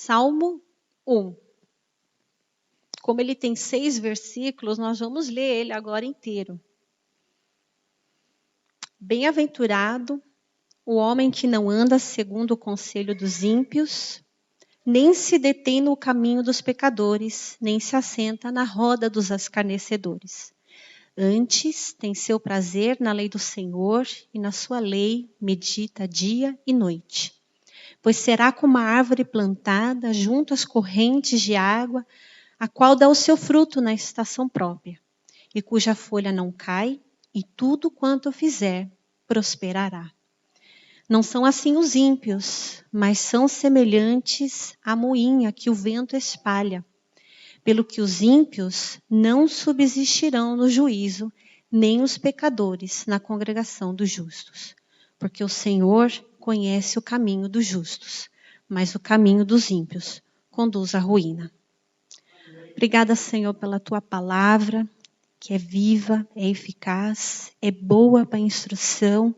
Salmo 1. Como ele tem 6 versículos, nós vamos ler ele agora inteiro. Bem-aventurado o homem que não anda segundo o conselho dos ímpios, nem se detém no caminho dos pecadores, nem se assenta na roda dos escarnecedores. Antes tem seu prazer na lei do Senhor, e na sua lei medita dia e noite. Pois será como uma árvore plantada junto às correntes de água, a qual dá o seu fruto na estação própria, e cuja folha não cai, e tudo quanto fizer prosperará. Não são assim os ímpios, mas são semelhantes à moinha que o vento espalha. Pelo que os ímpios não subsistirão no juízo, nem os pecadores na congregação dos justos. Porque o Senhor conhece o caminho dos justos, mas o caminho dos ímpios conduz à ruína. Obrigada, Senhor, pela tua palavra, que é viva, é eficaz, é boa para instrução,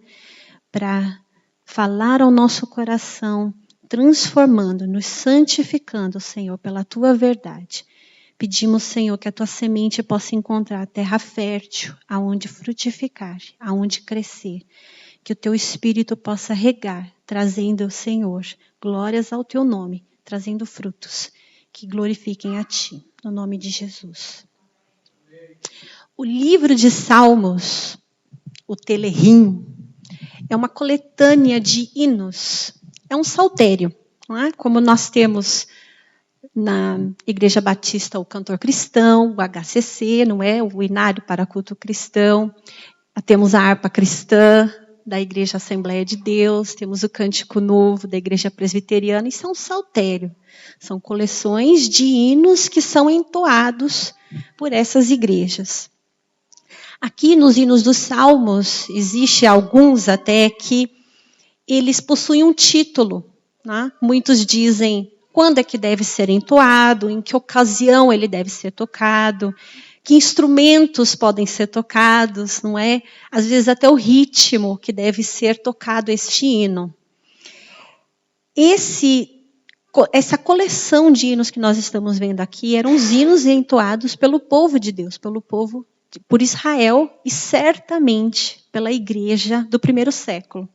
para falar ao nosso coração, transformando, nos santificando, Senhor, pela tua verdade. Pedimos, Senhor, que a tua semente possa encontrar terra fértil, aonde frutificar, aonde crescer. Que o teu Espírito possa regar, trazendo, Senhor, glórias ao teu nome, trazendo frutos que glorifiquem a ti, no nome de Jesus. O livro de Salmos, o Telehim, é uma coletânea de hinos. É um saltério, não é? Como nós temos na Igreja Batista o cantor cristão, o HCC, não é? O Inário para Culto Cristão. Temos a harpa cristã da Igreja Assembleia de Deus, temos o Cântico Novo da Igreja Presbiteriana. Isso é um saltério. São coleções de hinos que são entoados por essas igrejas. Aqui nos hinos dos Salmos, existe alguns até que eles possuem um título. Né? Muitos dizem quando é que deve ser entoado, em que ocasião ele deve ser tocado, que instrumentos podem ser tocados, não é? Às vezes até o ritmo que deve ser tocado este hino. Essa coleção de hinos que nós estamos vendo aqui eram os hinos entoados pelo povo de Deus, por Israel e certamente pela igreja do primeiro século.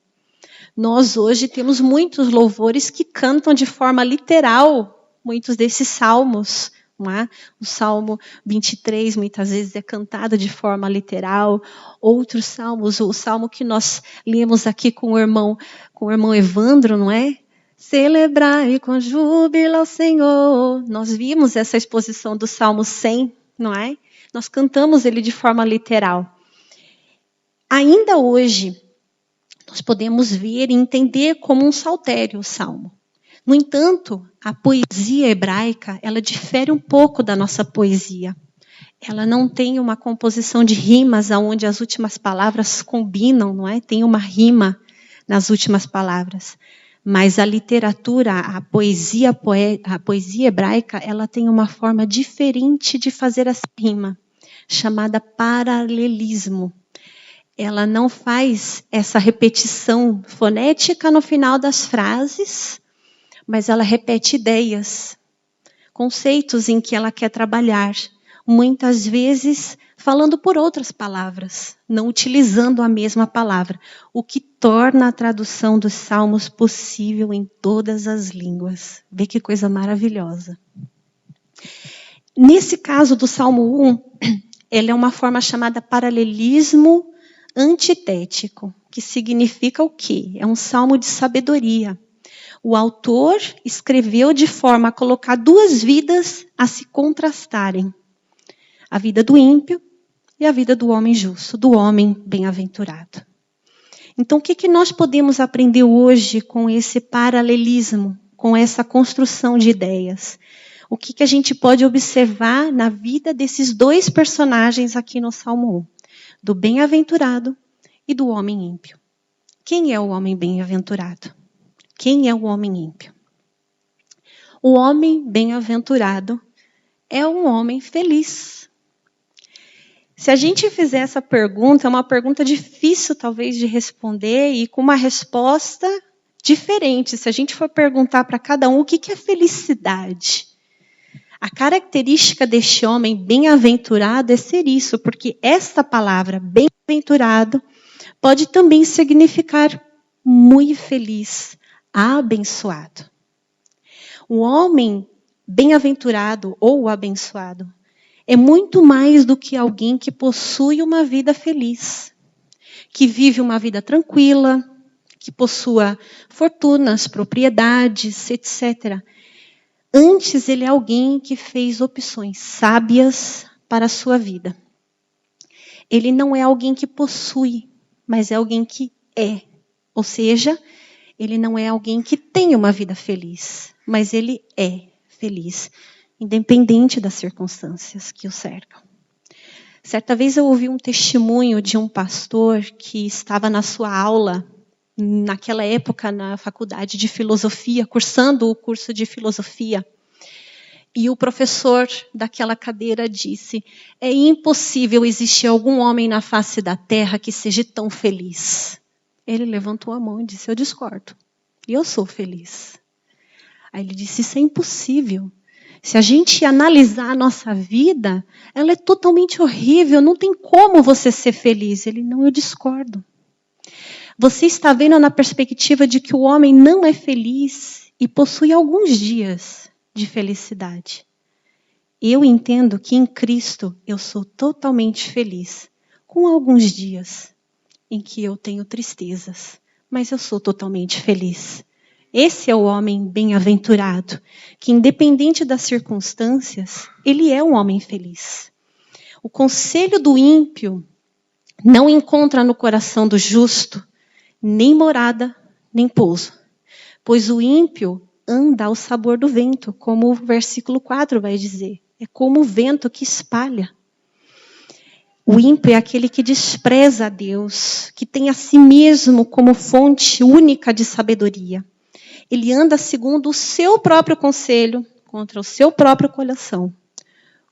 Nós hoje temos muitos louvores que cantam de forma literal muitos desses salmos. Não é? O Salmo 23 muitas vezes é cantado de forma literal. Outros salmos, o salmo que nós lemos aqui com o irmão Evandro, não é? Celebrai com júbilo ao Senhor. Nós vimos essa exposição do Salmo 100, não é? Nós cantamos ele de forma literal. Ainda hoje, nós podemos ver e entender como um saltério o Salmo. No entanto, a poesia hebraica, ela difere um pouco da nossa poesia. Ela não tem uma composição de rimas onde as últimas palavras combinam, não é? Tem uma rima nas últimas palavras. Mas a literatura, a poesia hebraica, ela tem uma forma diferente de fazer essa rima, chamada paralelismo. Ela não faz essa repetição fonética no final das frases, mas ela repete ideias, conceitos em que ela quer trabalhar, muitas vezes falando por outras palavras, não utilizando a mesma palavra, o que torna a tradução dos salmos possível em todas as línguas. Vê que coisa maravilhosa. Nesse caso do Salmo 1, ele é uma forma chamada paralelismo antitético, que significa o quê? É um salmo de sabedoria. O autor escreveu de forma a colocar duas vidas a se contrastarem. A vida do ímpio e a vida do homem justo, do homem bem-aventurado. Então, o que nós podemos aprender hoje com esse paralelismo, com essa construção de ideias? O que a gente pode observar na vida desses dois personagens aqui no Salmo 1? Do bem-aventurado e do homem ímpio. Quem é o homem bem-aventurado? Quem é o homem ímpio? O homem bem-aventurado é um homem feliz. Se a gente fizer essa pergunta, é uma pergunta difícil talvez de responder e com uma resposta diferentes. Se a gente for perguntar para cada um o que é felicidade, a característica deste homem bem-aventurado é ser isso, porque esta palavra bem-aventurado pode também significar muito feliz, abençoado. O homem bem-aventurado ou abençoado é muito mais do que alguém que possui uma vida feliz, que vive uma vida tranquila, que possua fortunas, propriedades, etc. Antes, ele é alguém que fez opções sábias para a sua vida. Ele não é alguém que possui, mas é alguém que é. Ou seja, ele não é alguém que tem uma vida feliz, mas ele é feliz, independente das circunstâncias que o cercam. Certa vez eu ouvi um testemunho de um pastor que estava na sua aula, naquela época na faculdade de filosofia, cursando o curso de filosofia. E o professor daquela cadeira disse: é impossível existir algum homem na face da terra que seja tão feliz. Ele levantou a mão e disse: eu discordo. E eu sou feliz. Aí ele disse: isso é impossível. Se a gente analisar a nossa vida, ela é totalmente horrível, não tem como você ser feliz. Ele: não, eu discordo. Você está vendo na perspectiva de que o homem não é feliz e possui alguns dias de felicidade. Eu entendo que em Cristo eu sou totalmente feliz, com alguns dias em que eu tenho tristezas, mas eu sou totalmente feliz. Esse é o homem bem-aventurado, que independente das circunstâncias, ele é um homem feliz. O conselho do ímpio não encontra no coração do justo nem morada, nem pouso. Pois o ímpio anda ao sabor do vento, como o versículo 4 vai dizer. É como o vento que espalha. O ímpio é aquele que despreza a Deus, que tem a si mesmo como fonte única de sabedoria. Ele anda segundo o seu próprio conselho, contra o seu próprio coração.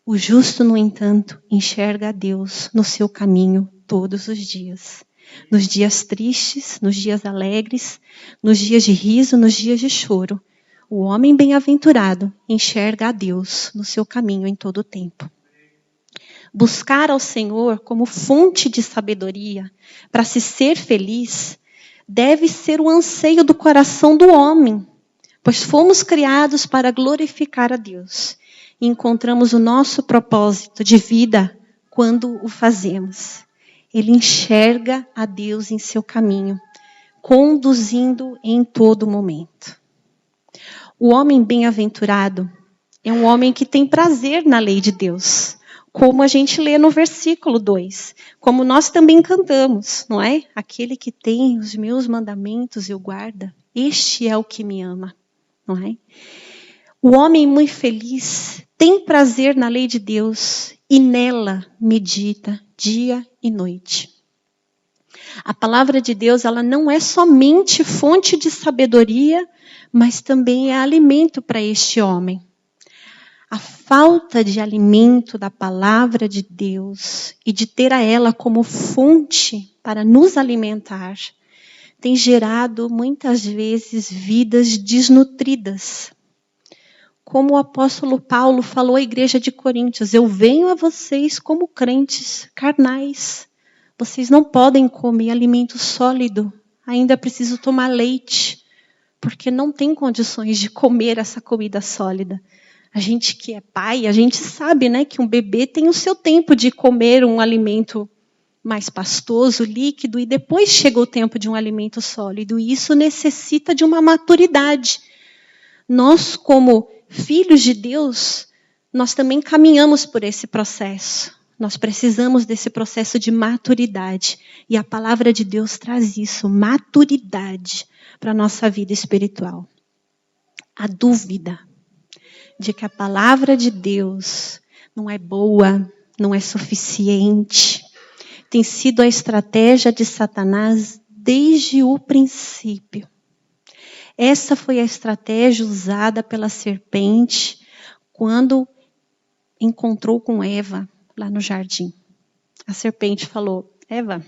O justo, no entanto, enxerga a Deus no seu caminho todos os dias. Nos dias tristes, nos dias alegres, nos dias de riso, nos dias de choro. O homem bem-aventurado enxerga a Deus no seu caminho em todo o tempo. Buscar ao Senhor como fonte de sabedoria para se ser feliz deve ser o anseio do coração do homem, pois fomos criados para glorificar a Deus e encontramos o nosso propósito de vida quando o fazemos. Ele enxerga a Deus em seu caminho, conduzindo em todo momento. O homem bem-aventurado é um homem que tem prazer na lei de Deus, como a gente lê no versículo 2, como nós também cantamos, não é? Aquele que tem os meus mandamentos e o guarda, este é o que me ama, não é? O homem muito feliz tem prazer na lei de Deus e nela medita dia e noite. A palavra de Deus, ela não é somente fonte de sabedoria, mas também é alimento para este homem. A falta de alimento da palavra de Deus e de ter a ela como fonte para nos alimentar tem gerado muitas vezes vidas desnutridas. Como o apóstolo Paulo falou à igreja de Coríntios: eu venho a vocês como crentes carnais. Vocês não podem comer alimento sólido, ainda preciso tomar leite, porque não tem condições de comer essa comida sólida. A gente que é pai, a gente sabe, né, que um bebê tem o seu tempo de comer um alimento mais pastoso, líquido, e depois chega o tempo de um alimento sólido. E isso necessita de uma maturidade. Nós, como filhos de Deus, nós também caminhamos por esse processo. Nós precisamos desse processo de maturidade. E a palavra de Deus traz isso, maturidade, para a nossa vida espiritual. A dúvida de que a palavra de Deus não é boa, não é suficiente, tem sido a estratégia de Satanás desde o princípio. Essa foi a estratégia usada pela serpente quando encontrou com Eva lá no jardim. A serpente falou: Eva,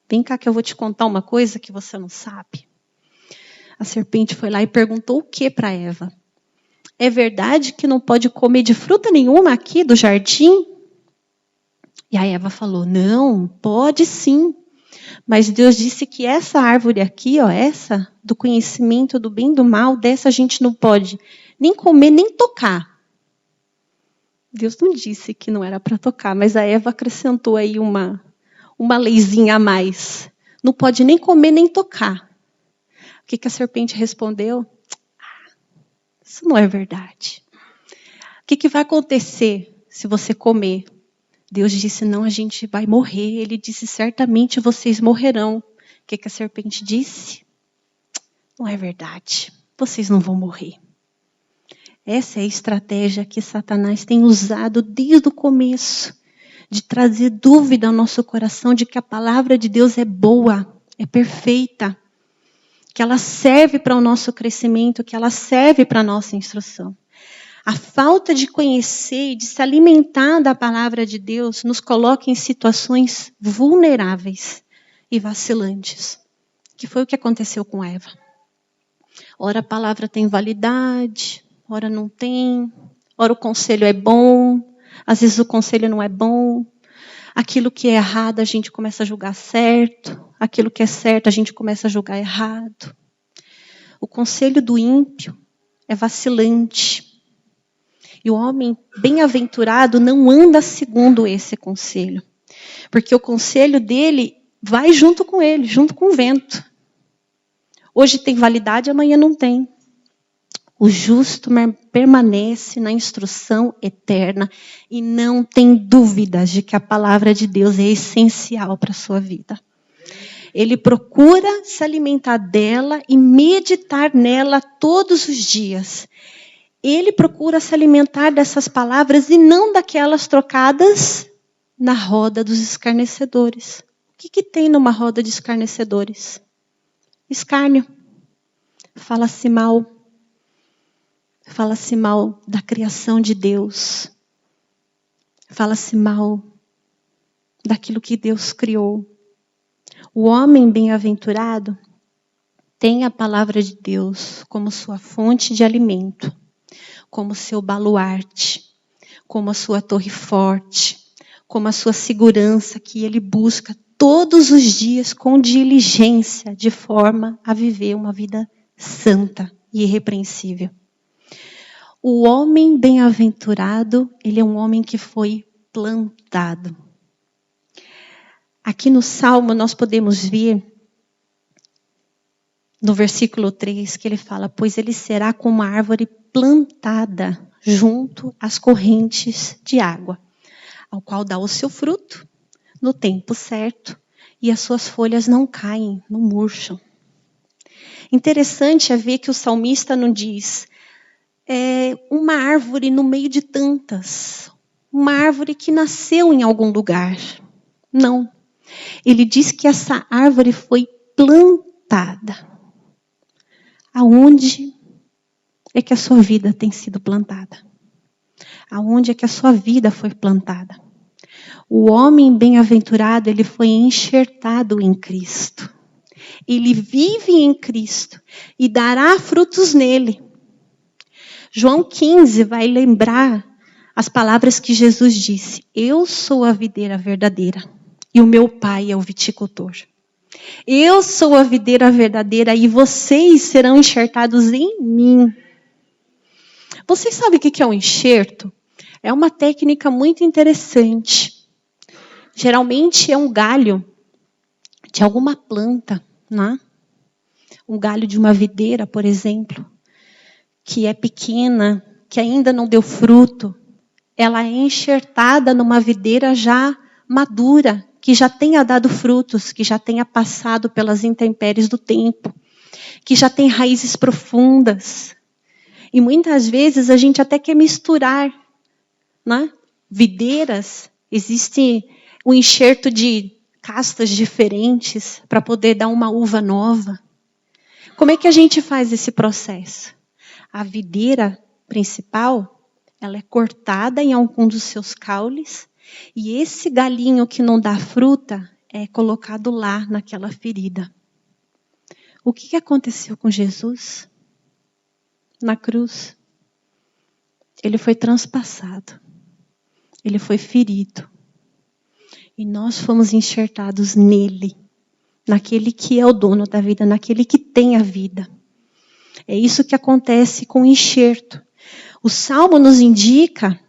vem cá que eu vou te contar uma coisa que você não sabe. A serpente foi lá e perguntou o que para Eva? É verdade que não pode comer de fruta nenhuma aqui do jardim? E a Eva falou, não, pode sim. Mas Deus disse que essa árvore aqui, ó, essa do conhecimento do bem e do mal, dessa a gente não pode nem comer, nem tocar. Deus não disse que não era para tocar, mas a Eva acrescentou aí uma leizinha a mais. Não pode nem comer, nem tocar. O que a serpente respondeu? Isso não é verdade. O que vai acontecer se você comer? Deus disse, não, a gente vai morrer. Ele disse, certamente vocês morrerão. O que a serpente disse? Não é verdade. Vocês não vão morrer. Essa é a estratégia que Satanás tem usado desde o começo. De trazer dúvida ao nosso coração de que a palavra de Deus é boa, é perfeita. Que ela serve para o nosso crescimento, que ela serve para a nossa instrução. A falta de conhecer e de se alimentar da palavra de Deus nos coloca em situações vulneráveis e vacilantes. Que foi o que aconteceu com Eva. Ora a palavra tem validade, ora não tem, ora o conselho é bom, às vezes o conselho não é bom. Aquilo que é errado a gente começa a julgar certo, aquilo que é certo a gente começa a julgar errado. O conselho do ímpio é vacilante. E o homem bem-aventurado não anda segundo esse conselho. Porque o conselho dele vai junto com ele, junto com o vento. Hoje tem validade, amanhã não tem. O justo permanece na instrução eterna e não tem dúvidas de que a palavra de Deus é essencial para a sua vida. Ele procura se alimentar dela e meditar nela todos os dias. Ele procura se alimentar dessas palavras e não daquelas trocadas na roda dos escarnecedores. O que tem numa roda de escarnecedores? Escárnio. Fala-se mal. Fala-se mal da criação de Deus. Fala-se mal daquilo que Deus criou. O homem bem-aventurado tem a palavra de Deus como sua fonte de alimento, como seu baluarte, como a sua torre forte, como a sua segurança que ele busca todos os dias com diligência, de forma a viver uma vida santa e irrepreensível. O homem bem-aventurado, ele é um homem que foi plantado. Aqui no Salmo nós podemos ver, no versículo 3, que ele fala, pois ele será como uma árvore plantada junto às correntes de água, ao qual dá o seu fruto no tempo certo, e as suas folhas não caem, não murcham. Interessante é ver que o salmista não diz, uma árvore no meio de tantas, uma árvore que nasceu em algum lugar. Não. Ele diz que essa árvore foi plantada. Aonde é que a sua vida tem sido plantada? Aonde é que a sua vida foi plantada? O homem bem-aventurado, ele foi enxertado em Cristo. Ele vive em Cristo e dará frutos nele. João 15 vai lembrar as palavras que Jesus disse. Eu sou a videira verdadeira e o meu pai é o viticultor. Eu sou a videira verdadeira e vocês serão enxertados em mim. Vocês sabem o que é um enxerto? É uma técnica muito interessante. Geralmente é um galho de alguma planta, né? Um galho de uma videira, por exemplo, que é pequena, que ainda não deu fruto. Ela é enxertada numa videira já madura, que já tenha dado frutos, que já tenha passado pelas intempéries do tempo, que já tem raízes profundas. E muitas vezes a gente até quer misturar, né? Videiras, existe um enxerto de castas diferentes para poder dar uma uva nova. Como é que a gente faz esse processo? A videira principal, ela é cortada em algum dos seus caules e esse galinho que não dá fruta é colocado lá naquela ferida. O que aconteceu com Jesus? Na cruz, ele foi transpassado, ele foi ferido. E nós fomos enxertados nele, naquele que é o dono da vida, naquele que tem a vida. É isso que acontece com o enxerto. O Salmo nos indica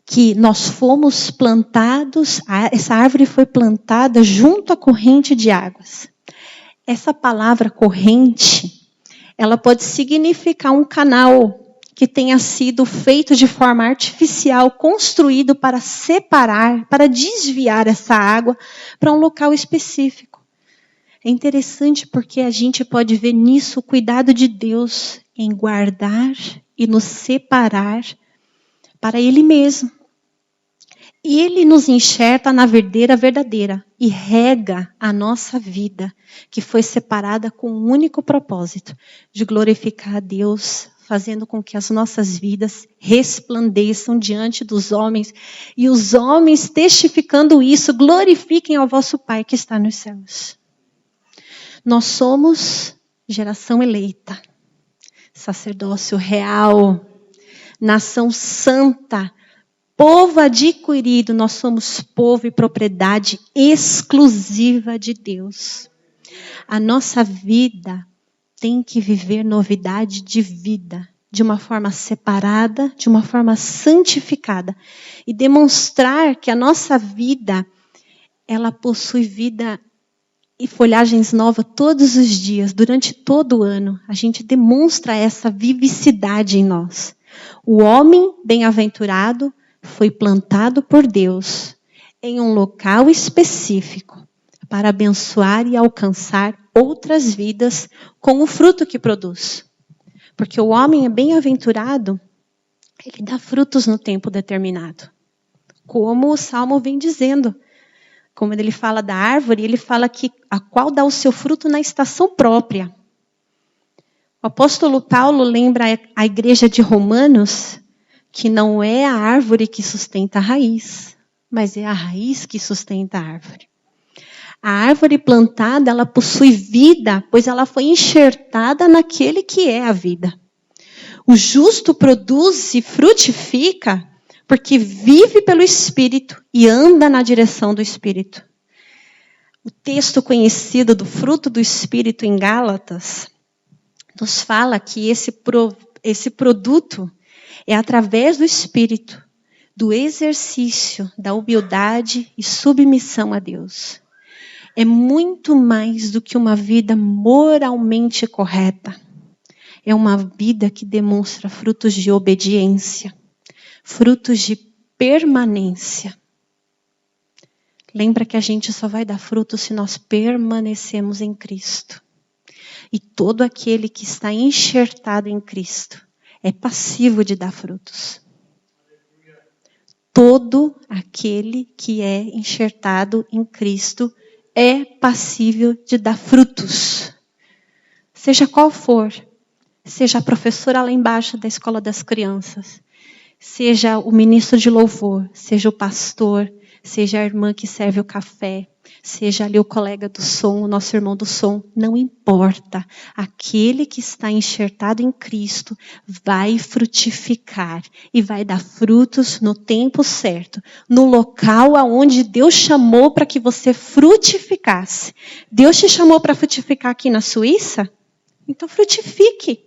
que nós fomos plantados, essa árvore foi plantada junto à corrente de águas. Essa palavra corrente, ela pode significar um canal que tenha sido feito de forma artificial, construído para separar, para desviar essa água para um local específico. É interessante porque a gente pode ver nisso o cuidado de Deus em guardar e nos separar para Ele mesmo. E Ele nos enxerta na videira verdadeira e rega a nossa vida, que foi separada com um único propósito, de glorificar a Deus, fazendo com que as nossas vidas resplandeçam diante dos homens, e os homens, testificando isso, glorifiquem ao vosso Pai que está nos céus. Nós somos geração eleita, sacerdócio real, nação santa, povo adquirido, nós somos povo e propriedade exclusiva de Deus. A nossa vida tem que viver novidade de vida, de uma forma separada, de uma forma santificada. E demonstrar que a nossa vida, ela possui vida e folhagens novas todos os dias, durante todo o ano. A gente demonstra essa vivacidade em nós. O homem bem-aventurado foi plantado por Deus em um local específico para abençoar e alcançar outras vidas com o fruto que produz. Porque o homem é bem-aventurado, ele dá frutos no tempo determinado. Como o Salmo vem dizendo. Como ele fala da árvore, ele fala que a qual dá o seu fruto na estação própria. O apóstolo Paulo lembra a igreja de Romanos que não é a árvore que sustenta a raiz, mas é a raiz que sustenta a árvore. A árvore plantada, ela possui vida, pois ela foi enxertada naquele que é a vida. O justo produz e frutifica porque vive pelo Espírito e anda na direção do Espírito. O texto conhecido do fruto do Espírito em Gálatas nos fala que esse produto é através do Espírito, do exercício, da humildade e submissão a Deus. É muito mais do que uma vida moralmente correta. É uma vida que demonstra frutos de obediência, frutos de permanência. Lembra que a gente só vai dar frutos se nós permanecemos em Cristo. E todo aquele que está enxertado em Cristo é passivo de dar frutos. Todo aquele que é enxertado em Cristo é passível de dar frutos. Seja qual for. Seja a professora lá embaixo da escola das crianças. Seja o ministro de louvor. Seja o pastor. Seja a irmã que serve o café. Seja ali o colega do som, o nosso irmão do som. Não importa. Aquele que está enxertado em Cristo vai frutificar. E vai dar frutos no tempo certo. No local aonde Deus chamou para que você frutificasse. Deus te chamou para frutificar aqui na Suíça? Então frutifique.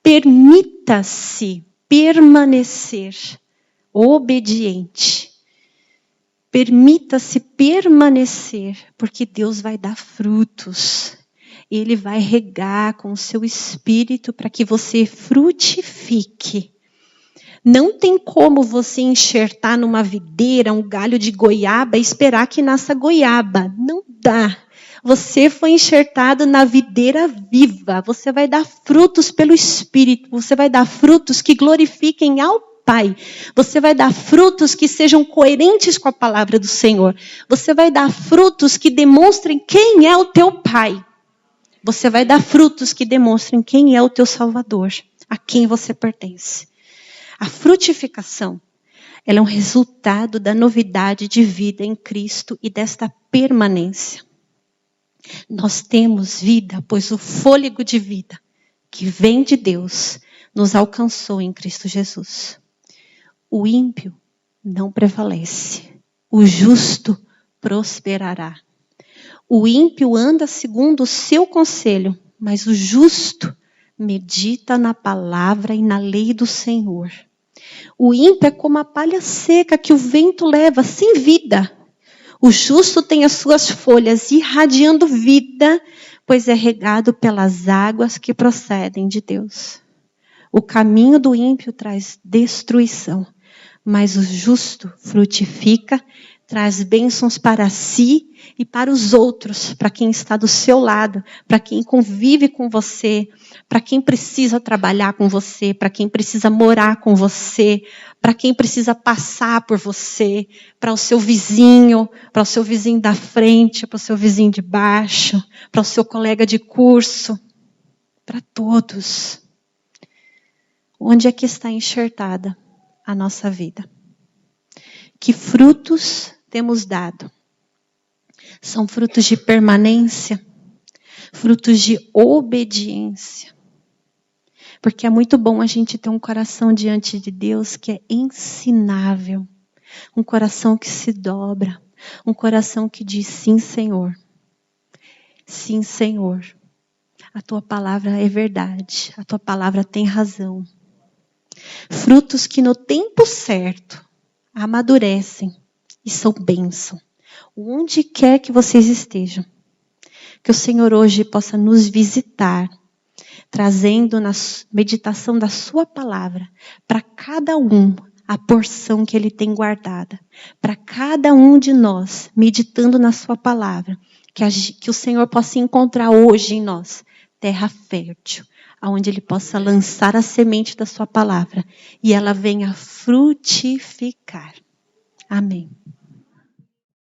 Permita-se permanecer obediente. Permita-se permanecer, porque Deus vai dar frutos. Ele vai regar com o seu espírito para que você frutifique. Não tem como você enxertar numa videira um galho de goiaba e esperar que nasça goiaba. Não dá. Você foi enxertado na videira viva. Você vai dar frutos pelo Espírito. Você vai dar frutos que glorifiquem ao Pai. Você vai dar frutos que sejam coerentes com a palavra do Senhor. Você vai dar frutos que demonstrem quem é o teu Pai. Você vai dar frutos que demonstrem quem é o teu Salvador. A quem você pertence. A frutificação, ela é um resultado da novidade de vida em Cristo e desta permanência. Nós temos vida, pois o fôlego de vida que vem de Deus nos alcançou em Cristo Jesus. O ímpio não prevalece, o justo prosperará. O ímpio anda segundo o seu conselho, mas o justo medita na palavra e na lei do Senhor. O ímpio é como a palha seca que o vento leva sem vida. O justo tem as suas folhas irradiando vida, pois é regado pelas águas que procedem de Deus. O caminho do ímpio traz destruição, mas o justo frutifica, traz bênçãos para si e para os outros, para quem está do seu lado, para quem convive com você, para quem precisa trabalhar com você, para quem precisa morar com você, para quem precisa passar por você, para o seu vizinho da frente, para o seu vizinho de baixo, para o seu colega de curso, para todos. Onde é que está enxertada a nossa vida? Que frutos temos dado? São frutos de permanência? Frutos de obediência? Porque é muito bom a gente ter um coração diante de Deus que é ensinável. Um coração que se dobra. Um coração que diz sim, Senhor. Sim, Senhor. A tua palavra é verdade. A tua palavra tem razão. Frutos que no tempo certo amadurecem e são bênção. Onde quer que vocês estejam. Que o Senhor hoje possa nos visitar, trazendo na meditação da sua palavra, para cada um a porção que Ele tem guardada. Para cada um de nós, meditando na sua palavra, que o Senhor possa encontrar hoje em nós terra fértil, onde Ele possa lançar a semente da sua palavra e ela venha frutificar. Amém.